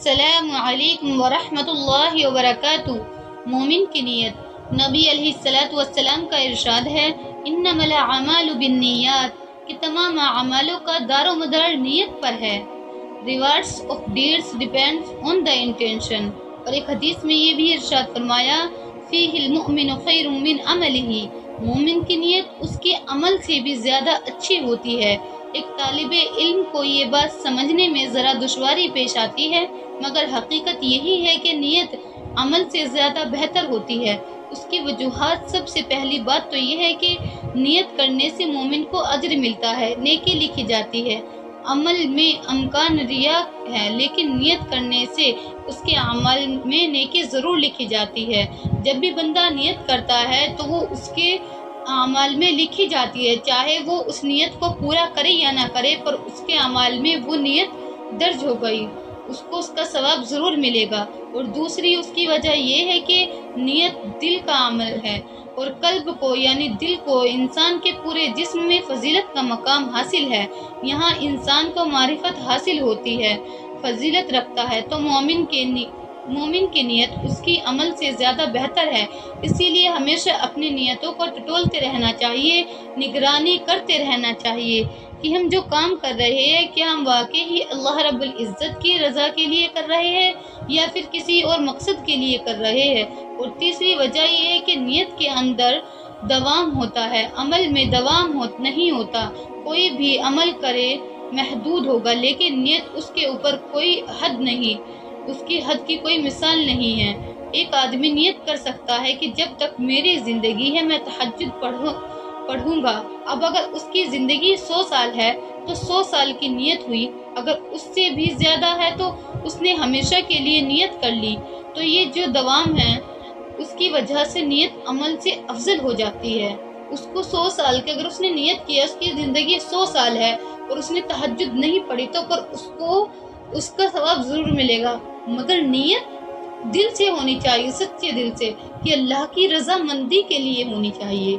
السلام علیکم ورحمۃ اللہ وبرکاتہ۔ مومن کی نیت۔ نبی علیہ الصلوۃ والسلام کا ارشاد ہے، انما الاعمال بالنیات، کہ تمام اعمالوں کا دار و مدار نیت پر ہے۔ Rewards of deeds depends on the intention. اور ایک حدیث میں یہ بھی ارشاد فرمایا، فیہ المؤمن خیر من عملہ، مومن کی نیت اس کے عمل سے بھی زیادہ اچھی ہوتی ہے۔ ایک طالب علم کو یہ بات سمجھنے میں ذرا دشواری پیش آتی ہے، مگر حقیقت یہی ہے کہ نیت عمل سے زیادہ بہتر ہوتی ہے۔ اس کی وجوہات، سب سے پہلی بات تو یہ ہے کہ نیت کرنے سے مومن کو اجر ملتا ہے، نیکی لکھی جاتی ہے۔ عمل میں امکان ریا ہے، لیکن نیت کرنے سے اس کے عمل میں نیکی ضرور لکھی جاتی ہے۔ جب بھی بندہ نیت کرتا ہے تو وہ اس کے اعمال میں لکھی جاتی ہے، چاہے وہ اس نیت کو پورا کرے یا نہ کرے، پر اس کے اعمال میں وہ نیت درج ہو گئی، اس کو اس کا ثواب ضرور ملے گا۔ اور دوسری اس کی وجہ یہ ہے کہ نیت دل کا عمل ہے، اور قلب کو یعنی دل کو انسان کے پورے جسم میں فضیلت کا مقام حاصل ہے۔ یہاں انسان کو معرفت حاصل ہوتی ہے، فضیلت رکھتا ہے، تو مومن کی نیت اس کی عمل سے زیادہ بہتر ہے۔ اسی لیے ہمیشہ اپنی نیتوں کو ٹٹولتے رہنا چاہیے، نگرانی کرتے رہنا چاہیے کہ ہم جو کام کر رہے ہیں کیا ہم واقعی اللہ رب العزت کی رضا کے لیے کر رہے ہیں یا پھر کسی اور مقصد کے لیے کر رہے ہیں۔ اور تیسری وجہ یہ ہے کہ نیت کے اندر دوام ہوتا ہے، عمل میں دوام نہیں ہوتا۔ کوئی بھی عمل کرے محدود ہوگا، لیکن نیت اس کے اوپر کوئی حد نہیں، اس کی حد کی کوئی مثال نہیں ہے۔ ایک آدمی نیت کر سکتا ہے کہ جب تک میری زندگی ہے میں تہجد پڑھوں گا۔ اب اگر اس کی زندگی 100 سال ہے تو 100 سال کی نیت ہوئی، اگر اس سے بھی زیادہ ہے تو اس نے ہمیشہ کے لیے نیت کر لی۔ تو یہ جو دوام ہے اس کی وجہ سے نیت عمل سے افضل ہو جاتی ہے۔ اس کو 100 سال کے اگر اس نے نیت کیا، اس کی زندگی 100 سال ہے اور اس نے تہجد نہیں پڑھی، تو پر اس کو اس کا ثواب ضرور ملے گا، مگر نیت دل سے ہونی چاہیے، سچے دل سے، کہ اللہ کی رضا مندی کے لیے ہونی چاہیے۔